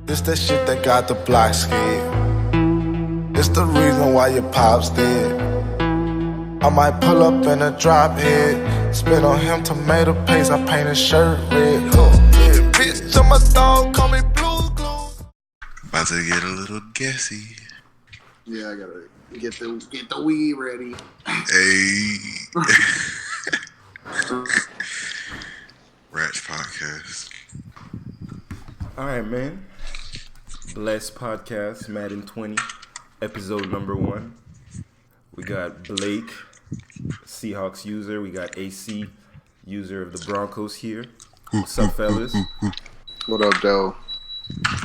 This that shit that got the block scared. It's the reason why your pop's dead. I might pull up in a drop head, spit on him tomato paste, I paint his shirt red. Yeah, bitch, to my dog, call me Blue Glue. About to get a little gassy. Yeah, I gotta get the weed ready. Hey. Ratch Podcast. Alright, man. Blessed Podcast, Madden 20, episode number 1. We got Blake, Seahawks user. We got AC, user of the Broncos here. What's up, fellas? What up, Joe?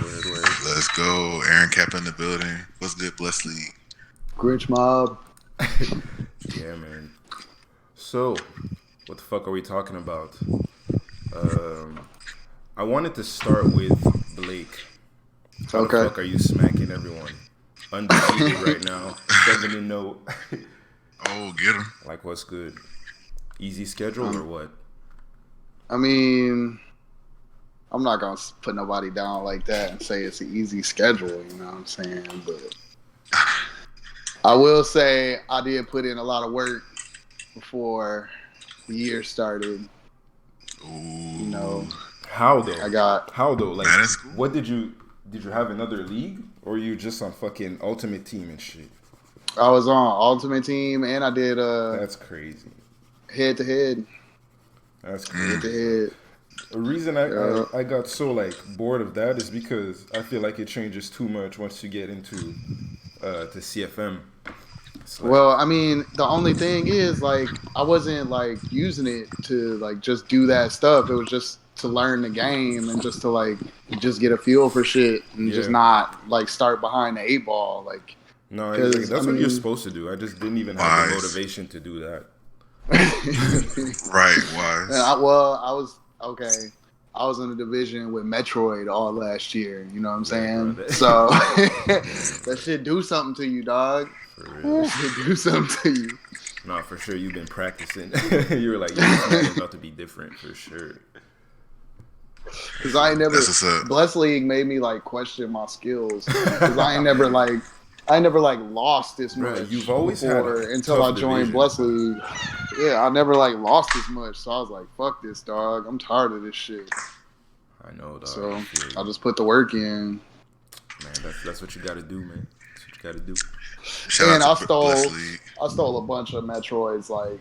Word. Let's go. Aaron Cap in the building. What's good, Bless League? Grinch Mob. Yeah, man. So, what the fuck are we talking about? I wanted to start with Blake. How the fuck are you smacking everyone? Undefeated right now. 7-0. Oh, get him. Like, what's good? Easy schedule or what? I mean, I'm not gonna put nobody down like that and say it's an easy schedule, you know what I'm saying? But I will say I did put in a lot of work before the year started. Ooh. You know, How though? How though? Like, that is cool. what did you have another league, or you just on fucking Ultimate Team and shit? I was on Ultimate Team and I did That's crazy. head to head. That's Head crazy. to head. The reason I got so like bored of that is because I feel like it changes too much once you get into to CFM. It's like, Well, I mean, the only thing is, like, I wasn't, like, using it to, like, just do that stuff. It was just to learn the game and just to, like, just get a feel for shit and just not, like, start behind the 8 ball. Like, no, that's what you're supposed to do. I just didn't even have the motivation to do that. Right, wise. I was in a division with Metroid all last year. You know what I'm saying? Bro, So that shit do something to you, dog. For real. That shit do something to you. No, for sure. You've been practicing. You were like, yeah, this man is about to be different for sure. Cause I ain't never. That's what's up. Bless League made me like question my skills. Cause I ain't never lost this much. Right, you've always had a until I tough joined division. Bless League. Yeah, I never like lost as much. So I was like, "Fuck this, dog. I'm tired of this shit." I know, dog. So I feel you. I just put the work in. Man, that's what you got to do, man. That's what you got to do. Shout out to Bless I League. stole a bunch of Metroid's like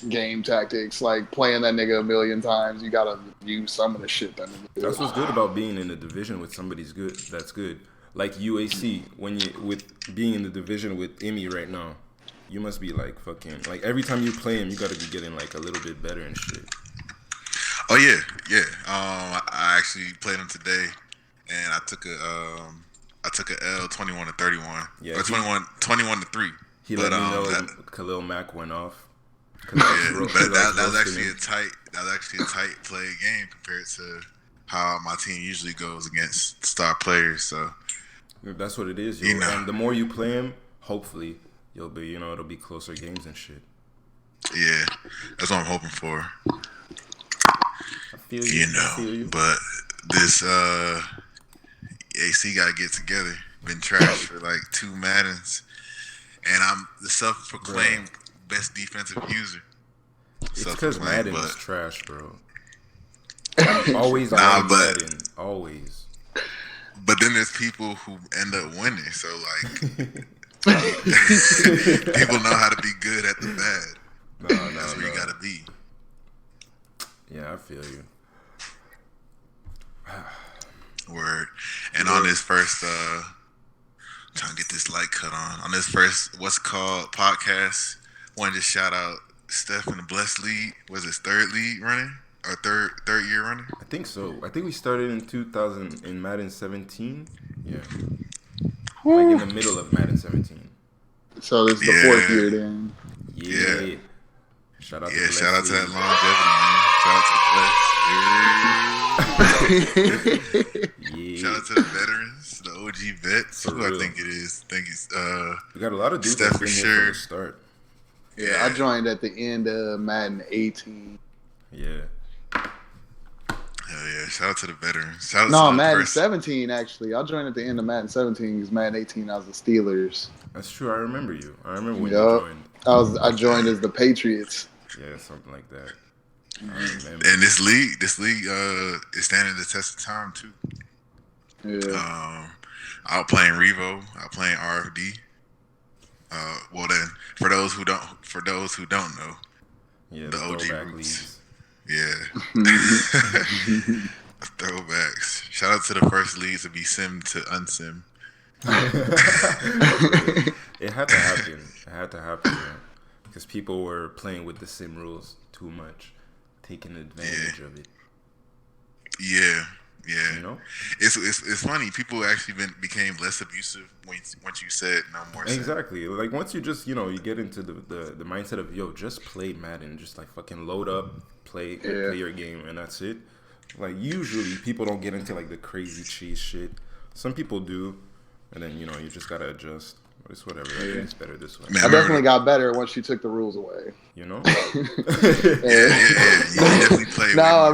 game tactics, like playing that nigga a million times. You gotta use some of the shit that nigga do. That's what's good about being in the division with somebody's good. That's good. Like UAC, when you with being in the division with Emmy right now, you must be like fucking like every time you play him, you got to be getting like a little bit better and shit. Oh, yeah. I actually played him today, and I took a L 21-31. Yeah, Or 21 to 3. He let me know Khalil Mack went off. Yeah, but that was actually a tight play game compared to how my team usually goes against star players. So That's what it is, yo. You know. And the more you play him, hopefully you'll be, it'll be closer games and shit. yeah, that's what I'm hoping for. I feel you. I feel you. But this AC got to get together. Been trashed for like 2 Maddens, and I'm the self-proclaimed best defensive user. It's because Madden is trash, bro. Always Madden. Always. But then there's people who end up winning. So like, people know how to be good at the bad. That's where you gotta be. Yeah, I feel you. Word. And on this first, trying to get this light cut on this first what's called podcast. Wanted to shout out Steph in the Blessed League. Was his 3rd league running or third year running? I think so. I think we started in 2000 in Madden 17. Yeah. Like in the middle of Madden 17. So this is the 4th year then. Yeah. Shout out to that longevity, man. Shout out to Bless. Yeah. Shout out to the veterans, the OG vets, who real. I think it is. I think it's We got a lot of dudes Steph that's for been here sure. from the start. Yeah, I joined at the end of Madden 18. Yeah. Hell yeah! Shout out to the veterans. Shout out No, to the Madden first. 17 actually. I joined at the end of Madden 17 because Madden 18 I was the Steelers. That's true. I remember you. I remember when you Yup. joined. I joined as the Patriots. Yeah, something like that. I remember. And this league, is standing the test of time too. Yeah. Out playing Revo, out playing RFD. Well then, for those who don't know, Yeah, the the OG throwback roots. leagues. Yeah. Throwbacks. Shout out to the first league to be sim to unsim. It had to happen. It had to happen, man. Because people were playing with the sim rules too much, taking advantage of it. Yeah. You know? It's funny. People actually became less abusive once you said no more. Sim. Exactly. Like once you just you get into the mindset of just play Madden, just like fucking load up, play your game, and that's it. Like usually people don't get into like the crazy cheese shit. Some people do, and then you just gotta adjust. But it's whatever. I think it's better this way. Man, I definitely got better once you took the rules away. You know? Yeah. You definitely play. Now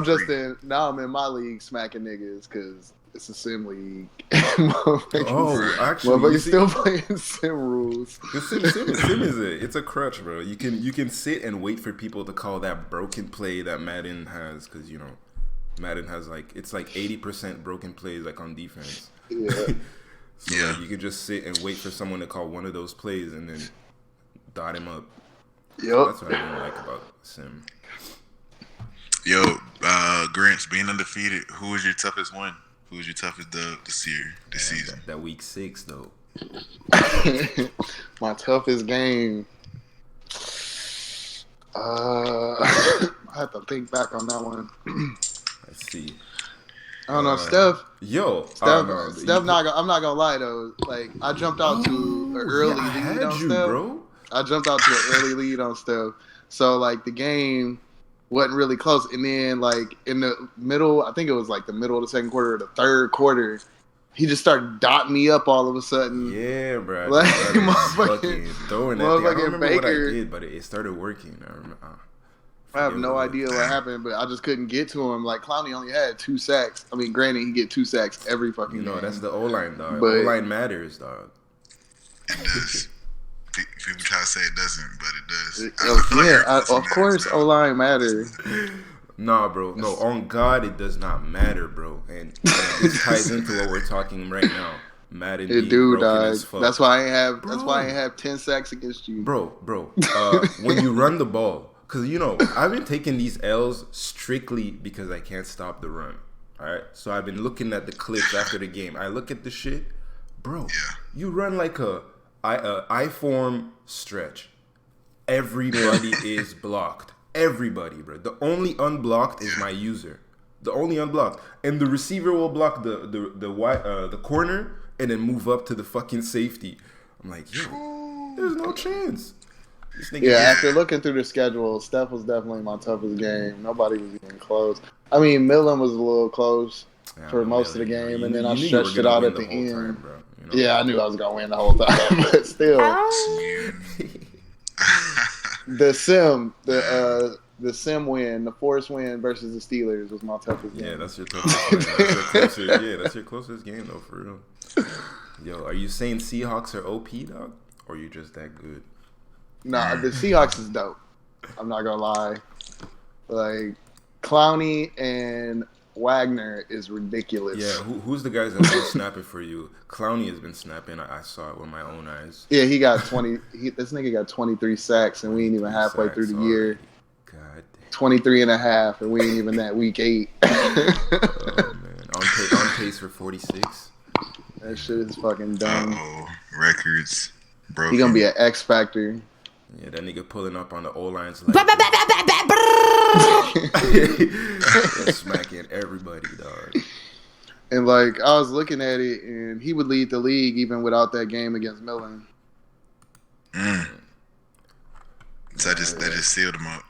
I'm in my league smacking niggas because it's a sim league. Oh, actually, motherfuckers still playing sim rules. The sim is it's a crutch, bro. You can sit and wait for people to call that broken play that Madden has, because Madden has it's like 80% broken plays like on defense. Yeah. So Yeah. you can just sit and wait for someone to call one of those plays and then dot him up. Yep. That's what I didn't like about sim. Yo, Grinch, being undefeated, who was your toughest one? Who was your toughest this season? That week 6 though. My toughest game. I have to think back on that one. Let's see. I don't know, Steph. I'm I'm not gonna lie though. Like I jumped out to an early lead on Steph. Bro. I jumped out to an early lead on Steph. So like the game wasn't really close. And then like in the middle, I think it was like the middle of the second quarter or the third quarter, he just started dotting me up all of a sudden. Yeah, bro. Like, fucking throwing that thing. I don't remember what I Baker. did, but it started working. I have no idea what happened, but I just couldn't get to him. Like Clowney only had 2 sacks. I mean, granted, he get 2 sacks every fucking game. That's the O-line, dog. But- O-line matters, dog. It does. People try to say it doesn't, but it does. Of course, O-line matters. Nah, bro. No, on God, it does not matter, bro. And this ties into what we're talking right now. Madden It do, dog. as fuck. That's why I ain't have 10 sacks against you. Bro. When you run the ball, because I've been taking these L's strictly because I can't stop the run. All right, so I've been looking at the clips after the game. I look at the shit, bro. Yeah. You run like a I-form stretch. Everybody is blocked. Everybody, bro. The only unblocked is my user. The only unblocked, and the receiver will block the corner and then move up to the fucking safety. I'm like, yo, there's no chance. After looking through the schedule, Steph was definitely my toughest game. Nobody was even close. I mean, Millen was a little close for most of the game, and then I stretched it out at the end. Time, bro. Yeah, I knew I was gonna win the whole time, but still, the sim win, the force win versus the Steelers was my toughest game. Yeah, that's your toughest. That's your closest game though, for real. Yo, are you saying Seahawks are OP, dog, or you just that good? Nah, the Seahawks is dope. I'm not gonna lie. Like Clowney and Wagner is ridiculous. Yeah, who's the guys that's been snapping for you? Clowney has been snapping. I saw it with my own eyes. Yeah, he got 20. This nigga got 23 sacks, and we ain't even halfway through the year. God damn. 23 and a half, and we ain't even that week 8. Oh man, on pace for 46. That shit is fucking dumb. Records broken. He gonna be an X Factor. Yeah, that nigga pulling up on the O-lines like smacking everybody, dog. And like I was looking at it, and he would lead the league even without that game against Millen. So that just sealed him up.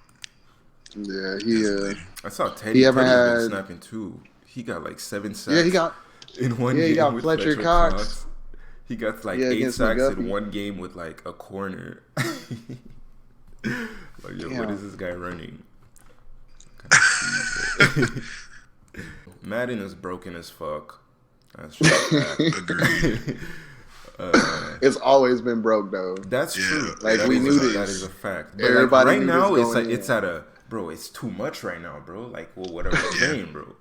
Yeah, I saw Teddy. He ever Teddy's had- been snapping too. He got like 7 sacks. Yeah, he got. in one Yeah, game he got with Fletcher Cox. He got like Yeah, 8 against sacks McGuffey. in one game with like a corner. Like, yo, what Damn. is this guy running? Madden is broken as fuck. That's just fact. Agreed. It's always been broke though. That's Yeah, true. Like, That we is knew a, this. That is a fact. But Everybody like right knew now, this it's going like it's in. at a bro. It's too much right now, bro. Like, well, whatever you're Yeah. paying, bro.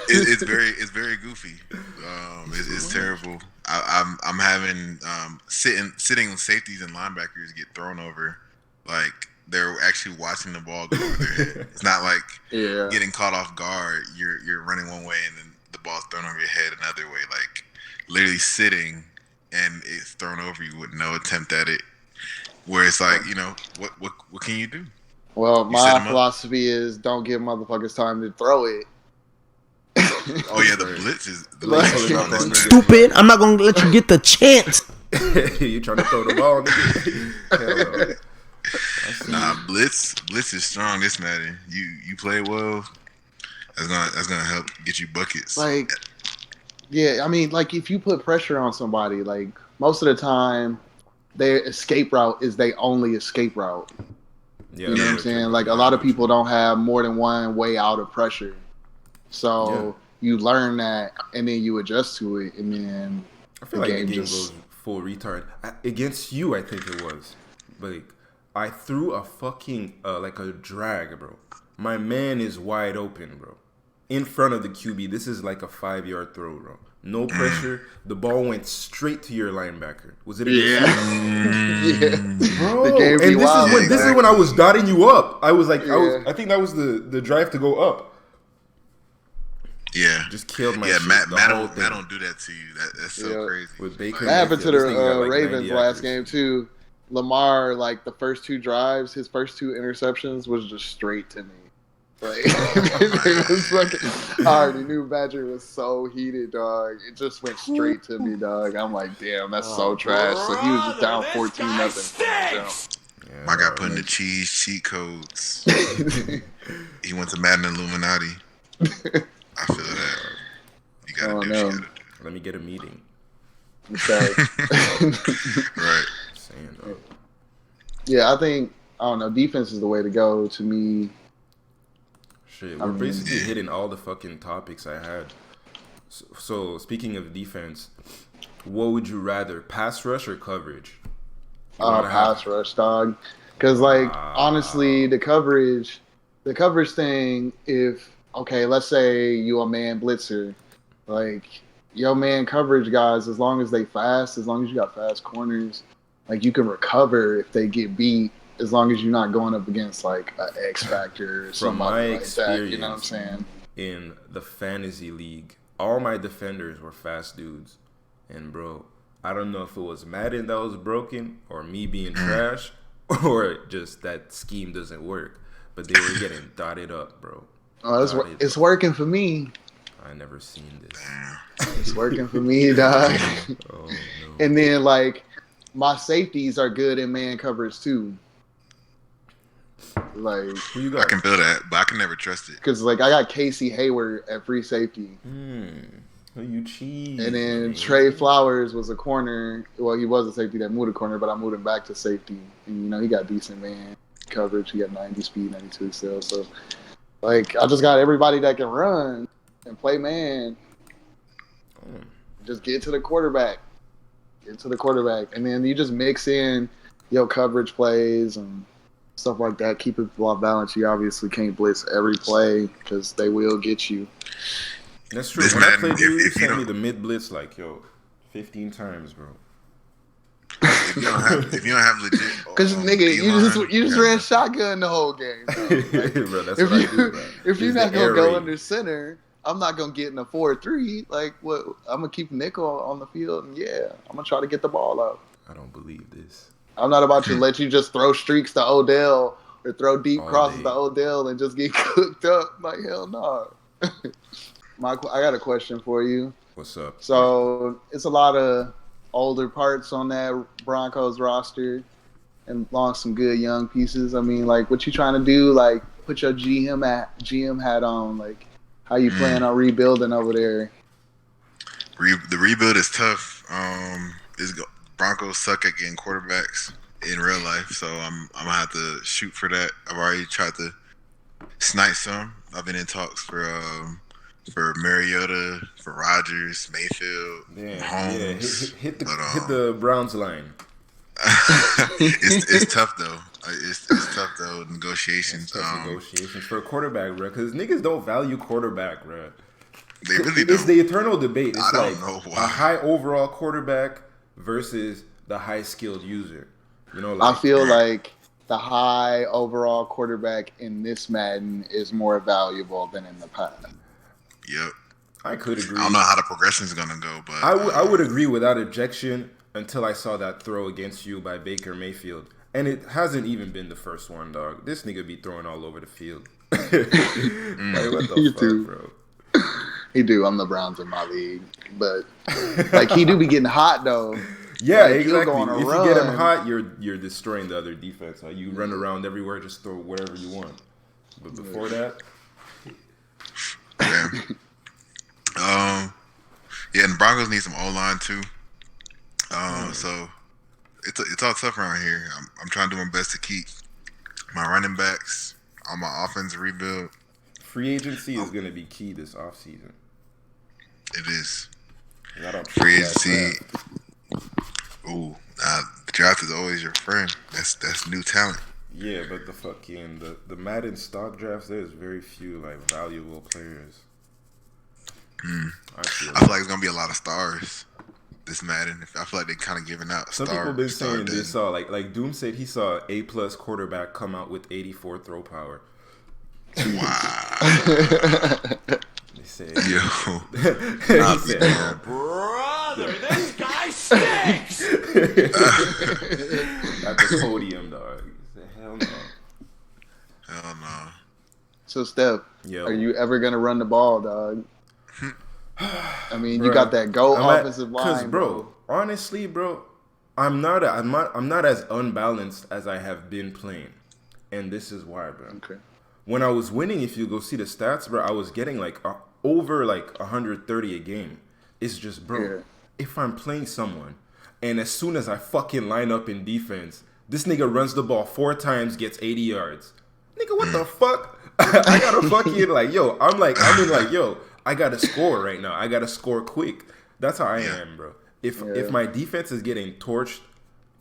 It's very goofy. It's terrible. I'm having sitting safeties and linebackers get thrown over, like they're actually watching the ball go over their head. It's not like Yeah. getting caught off guard. You're running one way and then the ball's thrown over your head another way. Like literally sitting and it's thrown over you with no attempt at it. Where it's like, what can you do? Well, You set my 'em up? philosophy is don't give motherfuckers time to throw it. Oh yeah, the Right. blitz is Like- strong this man. Stupid. I'm not going to let you get the chance. You trying to throw the ball, nigga? Hell no. Nah, blitz is strong this Madden. You play well. That's gonna help get you buckets. Like, yeah, I mean, like if you put pressure on somebody, like most of the time, their escape route is their only escape route. Yeah, You know what I'm saying? Like a lot of people don't have more than one way out of pressure. So you learn that and then you adjust to it and then I feel like the game goes full retard. Against you, I think it was. Like, I threw a fucking, like a drag, bro. My man is wide open, bro. In front of the QB. This is like a 5-yard throw, bro. No pressure. The ball went straight to your linebacker. Was it against you? yeah. Bro, The game be and wild. this is when I was dotting you up. I was like, Yeah. I think that was the drive to go up. Yeah, Just killed my yeah. shit, Matt the whole don't thing. do that to you. That's so Yeah. crazy. With Baker That happened to Mayfield, this the thing got like Ravens 90 last accuracy. game too. Lamar, like the first two drives, his first two interceptions was just straight to me. Like it was fucking, I already knew Badger was so heated, dog. It just went straight to me, dog. I'm like, damn, that's so trash. So he was just down 14-0. Yeah, My guy dog. putting the cheat codes. He went to Madden Illuminati. I feel that. You gotta Oh, do no. what you gotta do. Let me get a meeting. Right. Saying, dog. Yeah, I think I don't know. Defense is the way to go to me. Shit, I we're mean, basically hitting all the fucking topics I had. So speaking of defense, what would you rather, pass rush or coverage? You wanna Pass rush, dog. Because like honestly, the coverage thing. If okay, let's say you a man blitzer, like your man coverage guys, as long as they fast, as long as you got fast corners, like you can recover if they get beat. As long as you're not going up against like an X Factor or From somebody my like that, you know what I'm experience saying? in the fantasy league, all my defenders were fast dudes. And bro, I don't know if it was Madden that was broken or me being trash or just that scheme doesn't work. But they were getting dotted up, bro. Oh, it's working for me. I never seen this. It's working for me, dog. Oh no. And then like my safeties are good in man coverage too. Like, Who you I got? can feel that, but I can never trust it. because like I got Casey Hayward at free safety, Who you cheese? and then man. Trey Flowers was a corner. Well, he was a safety that moved a corner, but I moved him back to safety, and you know he got decent man coverage. He got 90 speed, 92 excel. So like I just got everybody that can run and play man. Just get to the quarterback. And then you just mix in your coverage plays and stuff like that. Keep it off balance. You obviously can't blitz every play because they will get you. That's true. This When I Madden, played you, you if you sent me don't- the mid blitz like 15 times, bro. If you don't have legit, Because nigga, you just ran shotgun the whole game. Bro. Like, Bro, that's if what I you do, bro. if you're It's not the gonna air go raid. under center, I'm not gonna get in a 4-3. Like what? I'm gonna keep nickel on the field, and I'm gonna try to get the ball out. I don't believe this. I'm not about to let you just throw streaks to Odell or throw deep All crosses day. to Odell and just get cooked up. Like hell no. I got a question for you. What's up? So it's a lot of older parts on that Broncos roster, and lost some good young pieces. I mean, like, what you trying to do? Like, put your GM hat on. Like, how you plan on rebuilding over there? The rebuild is tough. Broncos suck at getting quarterbacks in real life, so I'm gonna have to shoot for that. I've already tried to snipe some, I've been in talks for Mariota, for Rodgers, Mayfield, Damn, yeah, Mahomes. hit But the Browns line. it's tough though. It's tough though. That's Negotiations. tough negotiations for a quarterback, bro. Because niggas don't value quarterback, bro. They really It's don't. the eternal debate. It's I like don't know why. a high overall quarterback versus the high skilled user. You know, I like feel like the high overall quarterback in this Madden is more valuable than in the past. Yep. I could agree. I don't know how the progression is gonna go, but I would agree without objection until I saw that throw against you by Baker Mayfield. And it hasn't even been the first one, dog. This nigga be throwing all over the field. Like, what the You fuck, too. bro? He do. I'm the Browns in my league, but like he do be getting hot though. Yeah, Like, he'll exactly. go on a If you get him run. hot, you're destroying the other defense. Like, you run around everywhere, just throw whatever you want. But before that, yeah. Yeah, and the Broncos need some O-line too. So it's all tough around here. I'm trying to do my best to keep my running backs on my offense rebuild. free agency is going to be key this offseason. It is. I don't Free trust that agency. draft. Ooh, the draft is always your friend. That's new talent. Yeah, but the fucking the Madden stock drafts, there's very few like valuable players. I feel I feel like it's gonna be a lot of stars. This Madden. I feel like they're kind of giving out. Some people been saying they saw like Doom said he saw A+ quarterback come out with 84 throw power. Wow. They said, Yo. he said, Brother, this guy stinks! at the podium, dog. He said, hell no. Hell no. So Steph, Yo. are you ever gonna run the ball, dog? I mean, you Bruh, got that GOAT I'm offensive line, Cause, bro, honestly, bro, I'm not as unbalanced as I have been playing, and this is why, bro. Okay. When I was winning, if you go see the stats, bro, I was getting like over like 130 a game. It's just, bro, Yeah. if I'm playing someone, and as soon as I fucking line up in defense, this nigga runs the ball 4 times, gets 80 yards. Nigga, what the fuck? I gotta fucking like, yo, I'm in like, yo, I gotta score right now. I gotta score quick. That's how I am, bro. If my defense is getting torched,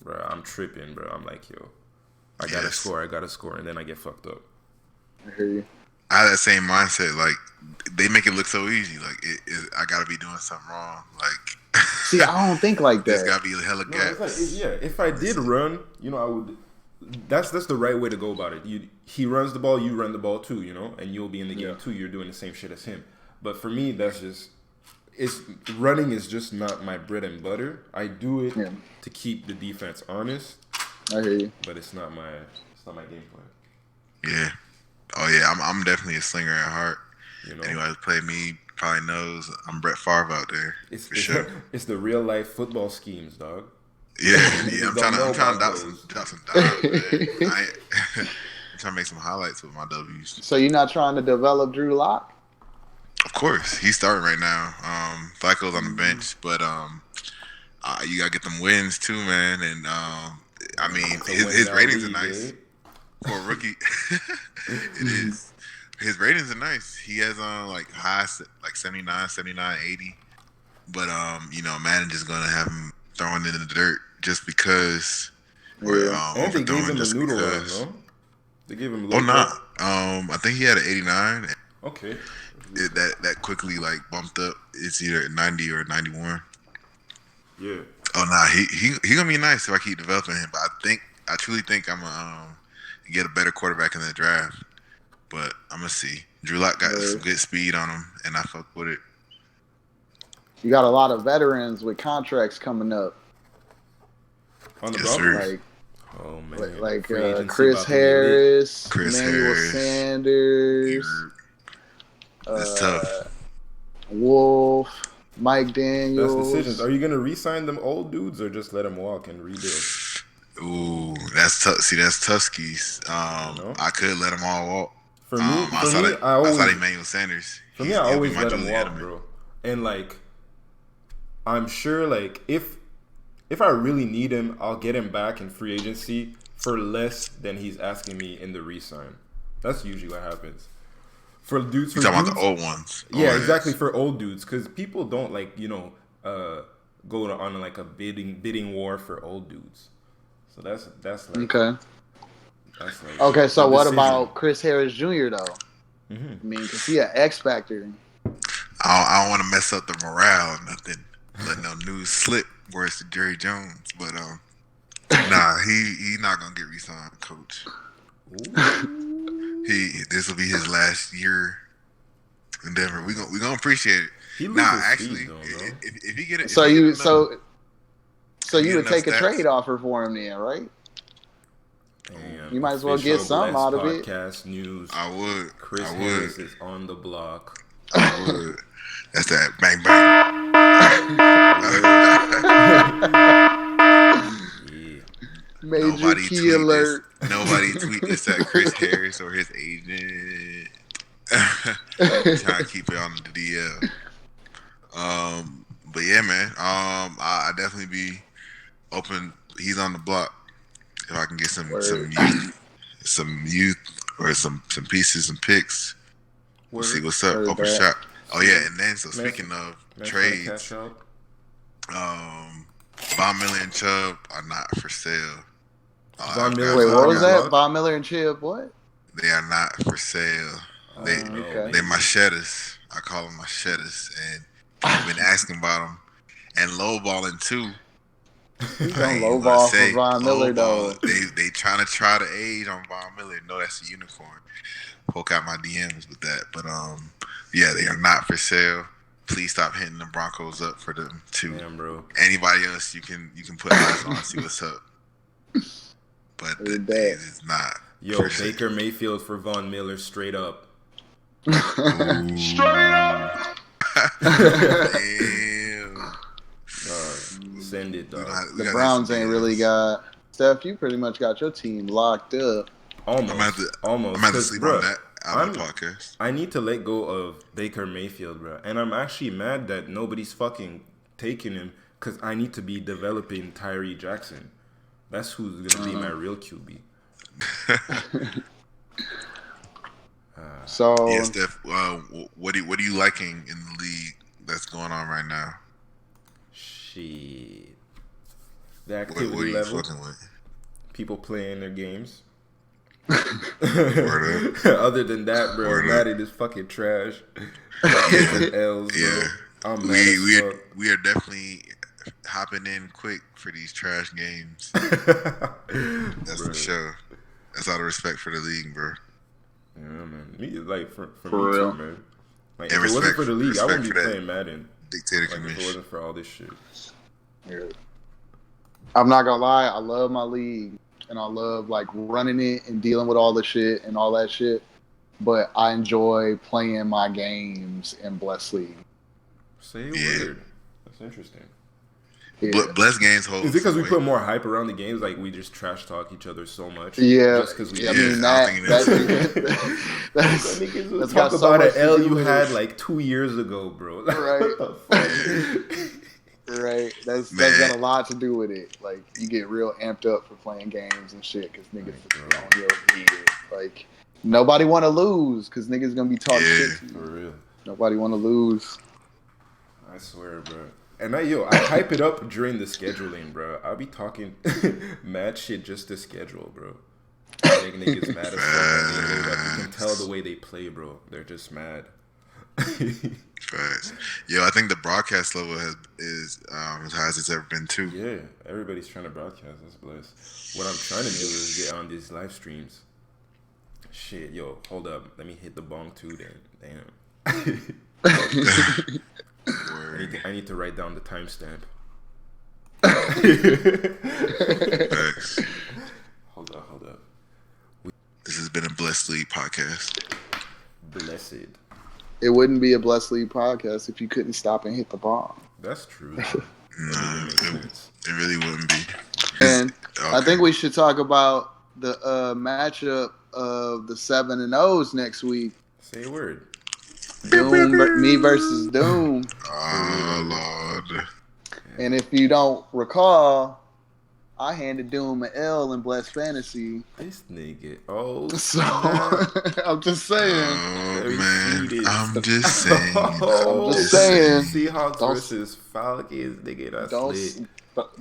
bro, I'm tripping, bro. I'm like, yo, I gotta score, and then I get fucked up. I hear you. I had that same mindset. Like they make it look so easy. Like I gotta be doing something wrong. Like See, I don't think like there's that. gotta be a hella No, gaps. it's like, if I did run, you know, I would. That's the right way to go about it. He runs the ball, you run the ball too, you know, and you'll be in the game too. You're doing the same shit as him. But for me, running is just not my bread and butter. I do it to keep the defense honest, I hear you. but it's not my game plan. Yeah. Oh yeah, I'm definitely a slinger at heart. You know, Anyone who's played me probably knows I'm Brett Favre out there. For sure. It's the real life football schemes, dog. Yeah, I'm trying to dot some dimes, man. I'm trying to make some highlights with my W's. So you're not trying to develop Drew Lock? Of course, he's starting right now. Flacco's on the bench, but you gotta get them wins too, man. And I mean, his ratings are nice for a rookie. It is. His ratings are nice. He has like high, like 79, 79, 80. But you know, Madden just gonna have him throwing it in the dirt just because. Or, And they gave him just a noodle run, because. no? They gave him. Oh nah. I think he had an 89. Okay. That quickly like bumped up. It's either 90 or 91. Yeah. Oh nah, he gonna be nice if I keep developing him. But I truly think I'm gonna get a better quarterback in the draft. But I'm gonna see. Drew Lock got some good speed on him, and I fuck with it. You got a lot of veterans with contracts coming up. On the Yes, Broncos? sir. Like Oh man. like Free agency Chris about to be lit. Harris, Chris Emmanuel Harris. Sanders, It's tough. Wolf, Mike That's Daniels. decisions. Are you gonna re-sign them old dudes or just let them walk and rebuild? Ooh, that's tough. See, that's Tuskies. know? I could let them all walk. For me, outside I Emmanuel Sanders. always he'll be my let them Julian walk, Edelman. bro. And like, I'm sure like if I really need him, I'll get him back in free agency for less than he's asking me in the re-sign. That's usually what happens. For dudes, You talking about the old ones? Yeah, Old exactly, heads. for old dudes, because people don't go on like a bidding war for old dudes. So that's like Okay. that's like Okay, so the what decision. about Chris Harris Jr. though? Mm-hmm. I mean, cause he an X Factor. I don't want to mess up the morale. Nothing. Let no news slip. Words to Jerry Jones, but nah, he not gonna get re-signed, coach. This will be his last year in Denver. We gonna appreciate it. He loses Nah, speed, actually, though, bro. if he get it, So you so if he you get would enough take a stats- trade offer for him then, right? Damn, You might as well official get something Blessed out of it. Podcast news. I would. Chris I Harris would. is on the block. I would. That's that bang bang. Yeah. Major key alert. Nobody tweet this at Chris Harris or his agent. Trying to keep it on the DL. But yeah, man. I definitely be open. He's on the block. If I can get some youth or some pieces and picks, we'll see what's up. Heard Open that. shop. Oh yeah, and then so speaking of Man's trades, cash out. Von Miller and Chubb are not for sale. Von Miller's Wait, not what on was the that? block? Von Miller and Chip, what? They are not for sale. They okay. they machetas. I call them machetas, and I've been asking about them and lowballing too. He's I on ain't low gonna ball say for Von Miller though. They trying to try the age on Von Miller. No, that's a unicorn. Poke out my DMs with that, but yeah, they are not for sale. Please stop hitting the Broncos up for them too. Damn, bro. Anybody else you can put eyes on, see what's up. But Heard it that. is not. Yo, for sale. Baker Mayfield for Von Miller, straight up. Damn. Send it, dog. The Browns ain't really got Steph. You pretty much got your team locked up. Almost. I'm gonna have to Almost. sleep 'Cause, on bruh, that on the podcast. I need to let go of Baker Mayfield, bro. And I'm actually mad that nobody's fucking taking him because I need to be developing Tyree Jackson. That's who's going to be my real QB. So Yeah, Steph. What are you liking in the league that's going on right now? Shit. The What activity are you level, fucking with? people playing their games. Word up. Other than that, bro, Word up. Madden is fucking trash. Taking L's, bro. Yeah. I'm mad as fuck. We are definitely hopping in quick for these trash games. That's for sure. That's out of respect for the league, bro. Yeah, man. Me, like for For me real. too, man. Like, And if it wasn't respect- for the league, I wouldn't be respect for that playing Madden. Dictator Like, if it commission. wasn't for all this shit. I'm not gonna lie, I love my league and I love like running it and dealing with all the shit and all that shit. But I enjoy playing my games in Bless League. Say a Yeah. word. That's interesting. Yeah. Bless games hold. Is it because we weight. put more hype around the games? Like, we just trash talk each other so much? Yeah, Just because we I Yeah. mean I think it that's Let's got talk so about much an to L do you with had it. like 2 years ago, bro. Like, Right. what the fuck? Right, that's Man. got a lot to do with it. Like you get real amped up for playing games and shit because niggas on your head. Like nobody want to lose because niggas gonna be talking Yeah. shit to you. For real. Nobody want to lose. I swear, bro. And I hype it up during the scheduling, bro. I'll be talking mad shit just to schedule, bro. Make niggas mad as fuck. And they load up. You can tell the way they play, bro. They're just mad. Facts. Yo, I think the broadcast level is as high as it's ever been too. Yeah, everybody's trying to broadcast. That's blessed. What I'm trying to do is get on these live streams. Shit, yo, hold up. Let me hit the bong too then. Damn. I need to write down the timestamp. Facts. Hold up. This has been a Blessed League podcast. Blessed. It wouldn't be a Bless League podcast if you couldn't stop and hit the bomb. That's true. Nah, it really wouldn't be. And I Okay. think we should talk about the matchup of the 7-0s next week. Say a word. Me versus Doom. Oh Lord. And if you don't recall, I handed Doom an L in Blessed Fantasy. This nigga. Oh, So snap. I'm just saying. Oh Let me man, see this. I'm just saying. I'm just Just saying. Seahawks Don't- versus Falcons, nigga. That's Don't lit.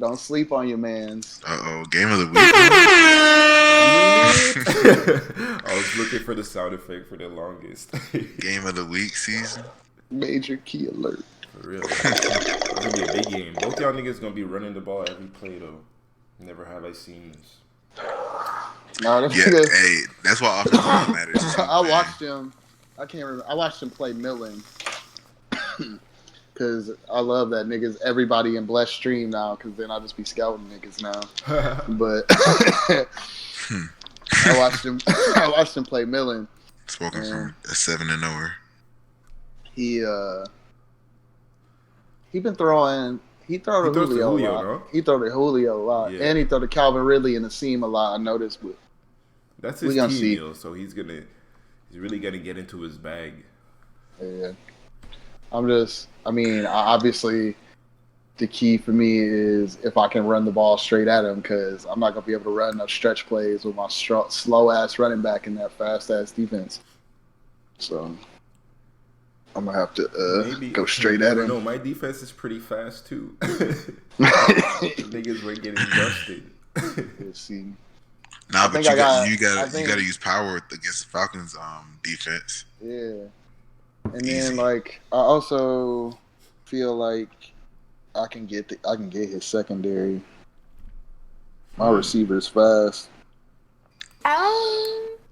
don't sleep on your mans. Game of the week. I was looking for the sound effect for the longest. Game of the week season. Major key alert. For real. It's gonna be a big game. Both y'all niggas gonna be running the ball every play though. Never have I seen this. No, that's Yeah, because hey, that's why offensive line matters too. I man. watched him. I can't remember. I watched him play Millen. Because I love that niggas, everybody in Blessed Stream now, because then I'll just be scouting niggas now. But I watched him play Millen. Spoken Man. from a 7-0. He been throwing. He throw to He throws to Julio a Julio, lot. no? He throw to Julio a lot, Yeah. and he throw to Calvin Ridley in the seam a lot. I noticed, but That's We his gonna team, see. yo. So he's really gonna get into his bag. yeah. Obviously, the key for me is if I can run the ball straight at him, because I'm not gonna be able to run no stretch plays with my slow ass running back in that fast ass defense. So I'm gonna have to go straight at him. No, my defense is pretty fast too. Niggas were getting dusted. Let's see. Nah, I but think you I got got- you got to use power against the Falcons' defense. Yeah. And Easy. then like I also feel like I can get his secondary. My receiver's fast.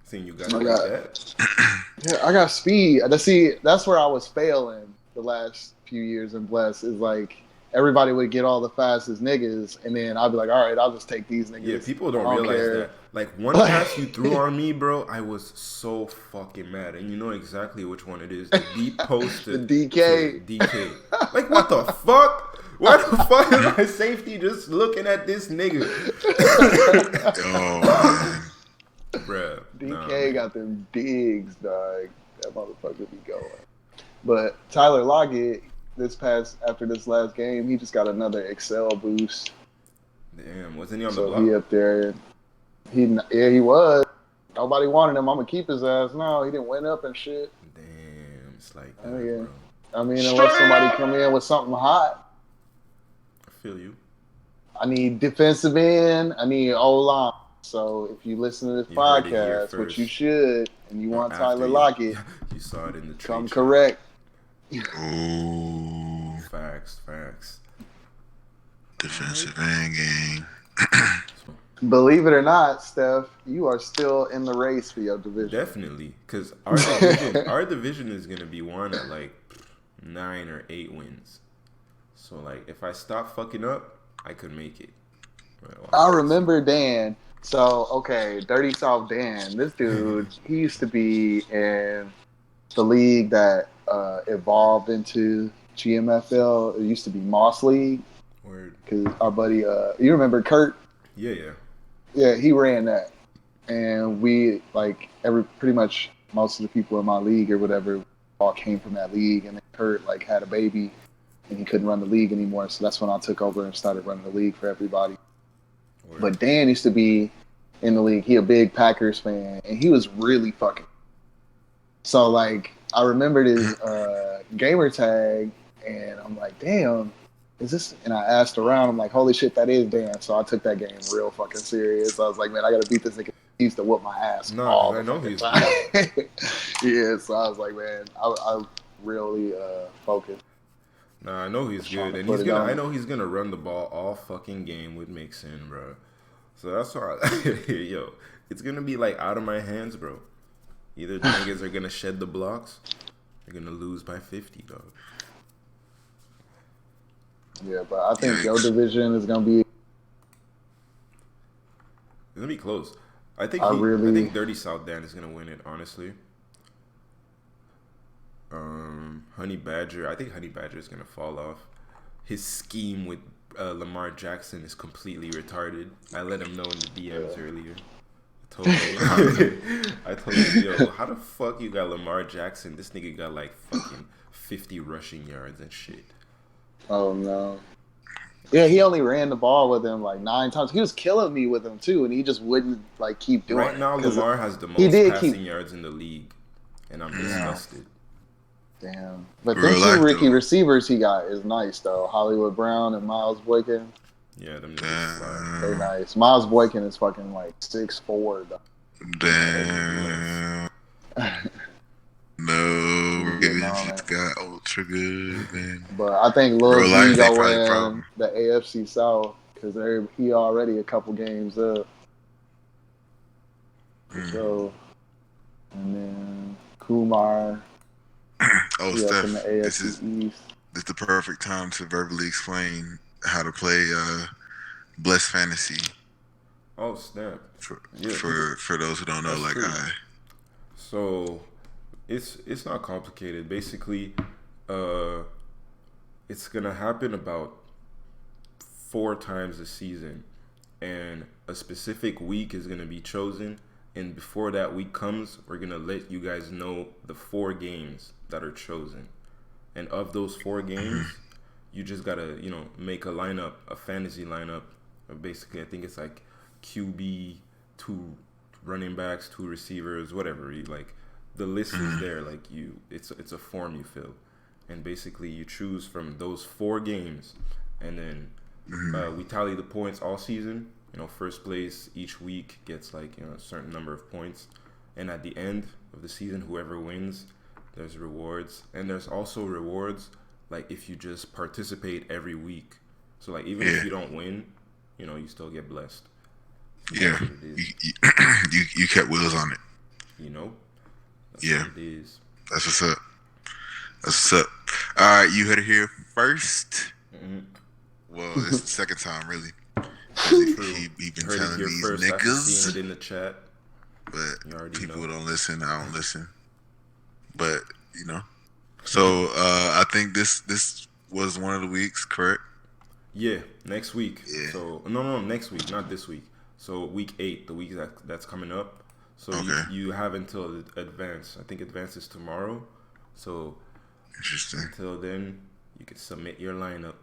Seeing you guys I like got- that. Yeah, I got speed. That's where I was failing the last few years in Bless. Is like everybody would get all the fastest niggas, and then I'd be like, all right, I'll just take these niggas. Yeah, people don't I realize care. that. Like one pass you threw on me, bro, I was so fucking mad, and you know exactly which one it is. The deep post to The DK. to DK. Like what the fuck? Why the fuck is my safety just looking at this nigga? Oh man. Bruh. DK got them digs, dog. That motherfucker be going. But Tyler Lockett, after this last game, he just got another Excel boost. Damn, wasn't he on the So block? he up there. He was. Nobody wanted him. I'm gonna keep his ass now. He didn't win up and shit. Damn, it's like that, Oh, yeah. bro. I mean, unless somebody come in with something hot. I feel you. I need defensive end. I need O-line. So if you listen to this You heard it here podcast, which first. you should, and you want After Tyler you- Lockett, You saw it in the trade. come chat. correct. Ooh, Facts. defensive end game. Believe it or not, Steph, you are still in the race for your division. Definitely, because our division is gonna be one at like 9 or 8 wins. So like, if I stop fucking up, I could make it. Well, I remember Dan. So, okay, Dirty South Dan. This dude, he used to be in the league that evolved into GMFL. It used to be Moss League. Word. Because our buddy, you remember Kurt? Yeah. Yeah, he ran that. And we, like, pretty much most of the people in my league or whatever all came from that league. And then Kurt, like, had a baby and he couldn't run the league anymore. So that's when I took over and started running the league for everybody. Word. But Dan used to be in the league. He a big Packers fan, and he was really fucking. So like, I remembered his gamer tag, and I'm like, damn, is this? And I asked around. I'm like, holy shit, that is Dan. So I took that game real fucking serious. I was like, man, I gotta beat this nigga. He used to whoop my ass. No, all I the know fucking he's time. Yeah, so I was like, man, I really focused. Nah, I know he's Trying good, to and put he's it gonna. on. I know he's gonna run the ball all fucking game with Mixon, bro. So that's why, yo, it's gonna be like out of my hands, bro. Either the niggas are gonna shed the blocks, they're gonna lose by 50, dog. Yeah, but I think your Yikes. division is gonna be. It's gonna be close. I think I I really- think Dirty South Dan is gonna win it, honestly. Honey Badger, I think Honey Badger is gonna fall off. His scheme with Lamar Jackson is completely retarded. I let him know in the DMs earlier. I told him, yo, how the fuck you got Lamar Jackson? This nigga got like fucking 50 rushing yards and shit. Oh no. Yeah, he only ran the ball with him like 9 times. He was killing me with him too, and he just wouldn't like keep doing Right it. now, 'Cause Lamar has the he most did passing keep. yards in the league, and I'm Damn, disgusted. damn. But them Real two life rookie though. receivers he got is nice though. Hollywood Brown and Miles Boykin, Yeah, them niggas slap. they nice. Miles Boykin is fucking like 6'4" though. Damn. No, He's getting Ravens on just it. got ultra good, man. But I think Lil Real Z life, they gonna probably win the AFC South because he already a couple games up. So, and then Kumar, Oh, he up in the Steph, AFC East. this the perfect time to verbally explain how to play Bless Fantasy Oh snap! for Yeah, for those who don't know, that's like true. I. So it's not complicated. Basically, uh, it's gonna happen about 4 times a season, and a specific week is gonna be chosen. And before that week comes, we're gonna let you guys know the 4 games that are chosen. And of those 4 games, you just gotta make a lineup, a fantasy lineup. Basically, I think it's like QB, 2 running backs, 2 receivers, whatever. Like the list is there. Like it's a form you fill, and basically you choose from those 4 games, and then we tally the points all season. First place each week gets like a certain number of points, and at the end of the season, whoever wins, there's rewards, and there's also rewards like if you just participate every week. So like even if you don't win, you still get blessed. Yeah, That's what it is. you kept wheels on it. That's Yeah. what it is. That's what's up. That's what's up. All right, you heard it here first. Well, it's the second time really. 'Cause he been Heard it telling here these first after seeing niggas, it in the chat. but You already people know. don't listen. I don't listen. But so I think this was one of the weeks, correct? Yeah, next week. Yeah. So no, next week, not this week. So week 8, the week that's coming up. So Okay. you have until advance. I think advance is tomorrow. So Interesting. until then, you can submit your lineup.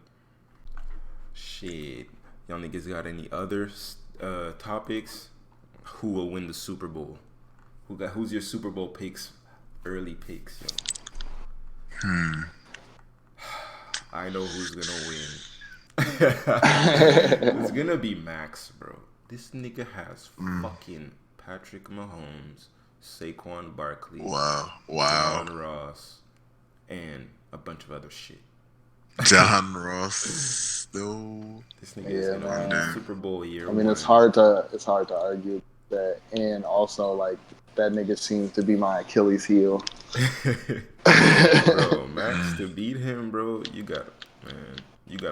Shit, y'all niggas got any other topics? Who will win the Super Bowl? Who's your Super Bowl picks? Early picks, yo. I know who's gonna win. It's gonna be Max, bro. This nigga has fucking Patrick Mahomes, Saquon Barkley, Wow. John Ross, and a bunch of other shit. John Ross, though. This nigga is gonna win the man. Super Bowl year. I mean, it's one. hard to argue that, and also like that nigga seems to be my Achilles heel. Bro, Max, to beat him, bro, you gotta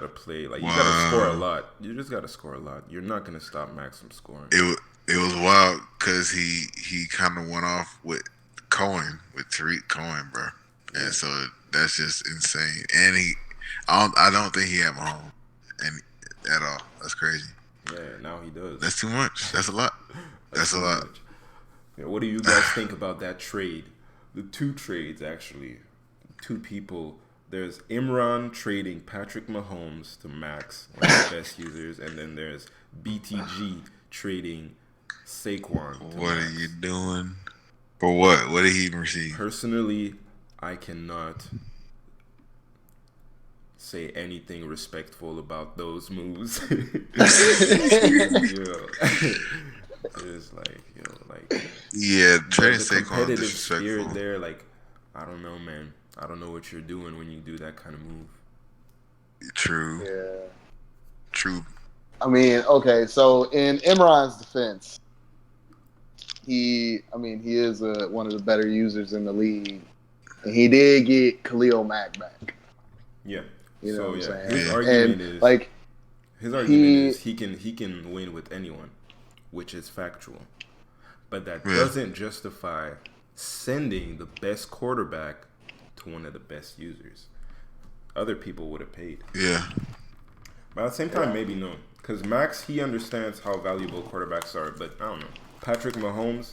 play. Like, you gotta score a lot. You just gotta score a lot. You're not gonna stop Max from scoring. It was wild because he kind of went off with Tariq Cohen, bro, and so that's just insane. And I don't think he had Mahomes at all. That's crazy. Yeah, now he does. That's too much. That's a lot. That's a too lot. much. Yeah, what do you guys think about that trade? The 2 trades, actually. 2 people. There's Imran trading Patrick Mahomes to Max, one of the best users, and then there's BTG trading Saquon to What Max. are you doing? For what? What did he even receive? Personally, I cannot say anything respectful about those moves. It's like Yeah, trading the Saquon competitive disrespectful. spirit there. Like, I don't know, man. I don't know what you're doing when you do that kind of move. True. Yeah. True. I mean, okay, so in Imran's defense, he is one of the better users in the league, and he did get Khalil Mack back. Yeah. You know what I'm saying? His Yeah. argument And is like he can win with anyone, which is factual. But that Yeah. doesn't justify sending the best quarterback to one of the best users. Other people would have paid. Yeah. But at the same time, maybe no. Because Max, he understands how valuable quarterbacks are. But I don't know. Patrick Mahomes,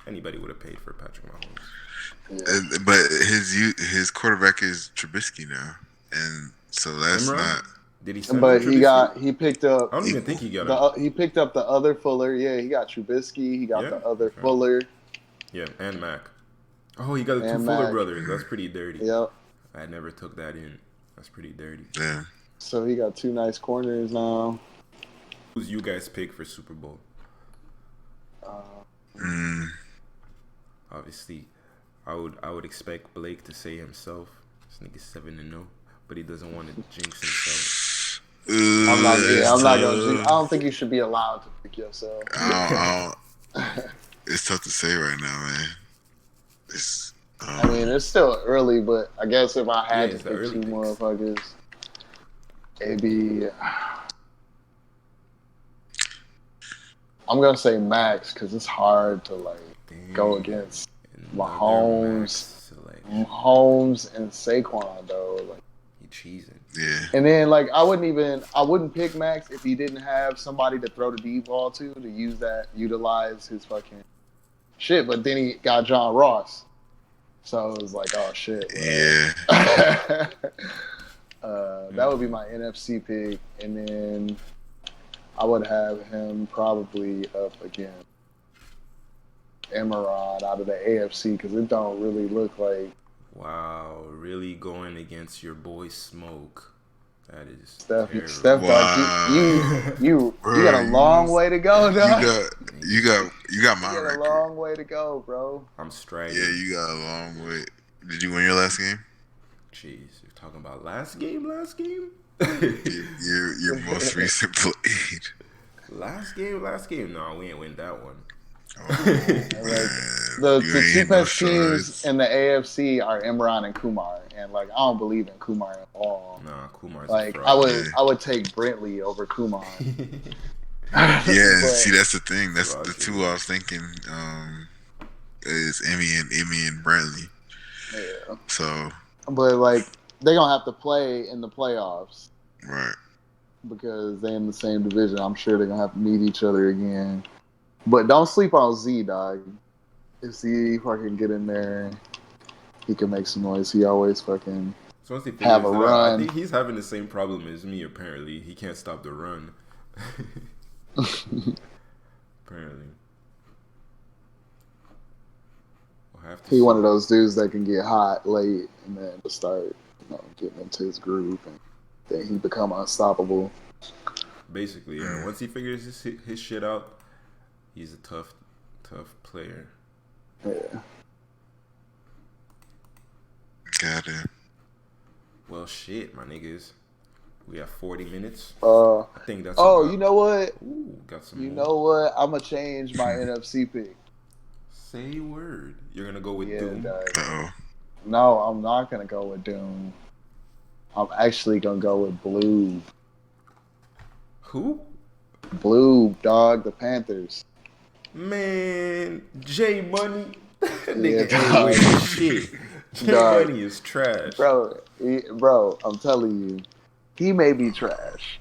anybody would have paid for Patrick Mahomes. But his quarterback is Trubisky now, and so that's Imran? not. Did he send him But Trubisky? he picked up I don't even think he got him. he picked up the other Fuller. Yeah, he got Trubisky. He got Yeah? the other Okay. Fuller Yeah, and Mac. Oh, he got the two and Fuller Mac. brothers. That's pretty dirty. Yep. I never took that in. That's pretty dirty. Yeah. So he got 2 nice corners now. Who's you guys pick for Super Bowl? Mm. Obviously, I would expect Blake to say himself. This nigga's 7-0, but he doesn't want to jinx himself. I'm not It's gonna. I tough. don't think you should be allowed to pick yourself. It's tough to say right now, man. It's. I mean, it's still early, but I guess if I had Yeah, to it's the pick early 2 picks. motherfuckers, it'd be. I'm gonna say Max because it's hard to like go against Another Mahomes, Max selection. Mahomes and Saquon though. Like, He cheesing. Yeah. and then like I wouldn't pick Max if he didn't have somebody to throw the deep ball to utilize his fucking shit. But then he got John Ross, so it was like, oh shit. Well. Yeah. That would be my NFC pick, and then I would have him probably up against Emerald out of the AFC because it don't really look like Wow, really going against your boy Smoke. That is Steph. terrible. Steph, Wow. you Bro, got a long way to go, dog. You got You my got a record. long way to go, bro. I'm striding. Yeah, you got a long way. Did you win your last game? Jeez, you're talking about last game? Your most recent played. Last game? No, we ain't win that one. Oh, man. The You two ain't no best teams shards. in the AFC are Imran and Kumar, and like I don't believe in Kumar at all. Nah, Kumar's Like a I fraud. would take Brentley over Kumar. Yeah, But- see, that's the thing. That's Roger. the two I was thinking. Is Emmy and Brantley. Yeah. So But like they're gonna have to play in the playoffs right. because they're in the same division. I'm sure they're gonna have to meet each other again. But don't sleep on Z, dog. If Z fucking get in there, he can make some noise. He always fucking So once he have figures a it out, I run. think he's having the same problem as me, apparently. He can't stop the run. Apparently. We'll have to He see. one of those dudes that can get hot late and then just start, getting into his groove and then he become unstoppable. Basically, yeah. Once he figures his shit out, he's a tough player. Yeah. Got it. Well, shit, my niggas. We have 40 minutes. I I think that's you know what? Ooh, got some You more. know what? I'm gonna change my NFC pick. Say word. You're gonna go with Yeah, Doom. dog. Uh-oh. No, I'm not gonna go with Doom. I'm actually gonna go with Blue. Who? Blue, dog, the Panthers. Man, J Money. Nigga, Yeah, hey, wait, dog. shit. J Dog. Money is trash. Bro, I'm telling you, he may be trash,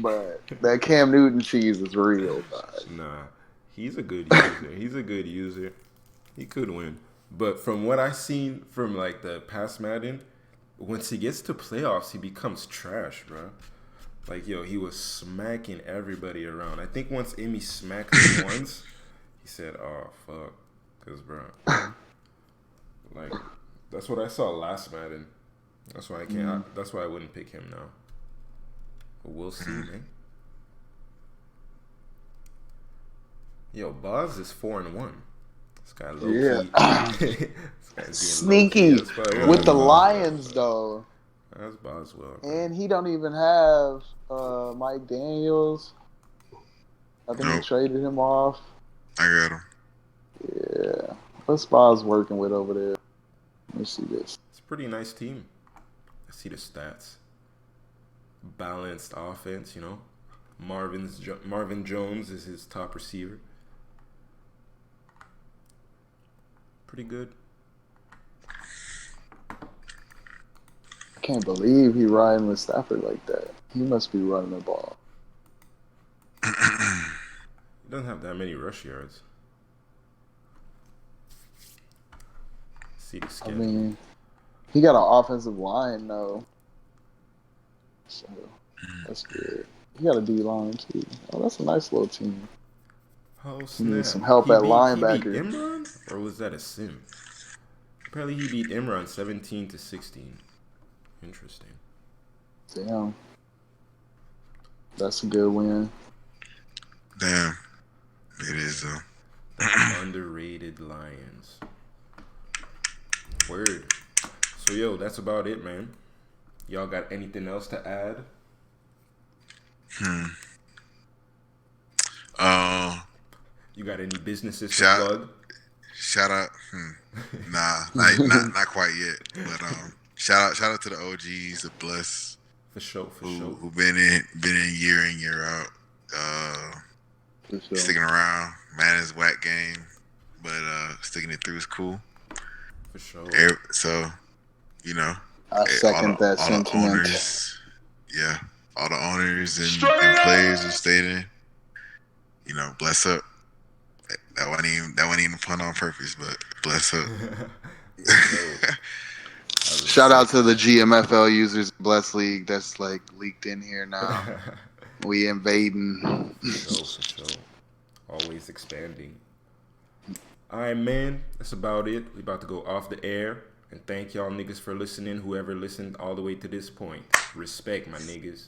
but that Cam Newton cheese is real, dog. Nah, he's a good user. He could win. But from what I've seen from like the past Madden, once he gets to playoffs, he becomes trash, bro. Like, yo, he was smacking everybody around. I think once Emmy smacked him once, he said, oh, fuck. Because, bro, like, that's what I saw last Madden. That's why I can't. That's why I wouldn't pick him now. But we'll see, man. Yo, Boz is 4-1. This guy low key. This guy's being Sneaky low-key as fuck. with the Yeah, Lions though, That's Boswell. and he don't even have Mike Daniels. I think he Nope. traded him off. I got him. Yeah, what's Boz working with over there? Let me see this. It's a pretty nice team. I see the stats. Balanced offense, you know. Marvin Jones is his top receiver. Pretty good. I can't believe he riding with Stafford like that. He must be running the ball. He doesn't have that many rush yards. See the I schedule. mean, he got an offensive line though. So that's good. He got a D line too. Oh, that's a nice little team. Oh He snap! needs some help He at beat linebacker. Imran, or was that a sim? Apparently, he beat Imran 17-16. Interesting. Damn. That's a good win. Damn. It is though. Underrated Lions. Word. So yo, that's about it, man. Y'all got anything else to add? You got any businesses to plug? Shout out. Nah, not quite yet. But shout out to the OGs of Bless For sure. who been in year in year out. For sure. Sticking around. Madden's whack game, but sticking it through is cool. For sure. So, you know, I second that all sentiment. the owners, yeah, all the owners and players who stayed in. You know, bless up. That wasn't even a pun on purpose, but bless up. Shout out to the GMFL users, Bless League. That's like leaked in here now. We invading. For sure. Always expanding. Alright, man. That's about it. We about to go off the air. And thank y'all niggas for listening. Whoever listened all the way to this point. Respect, my niggas.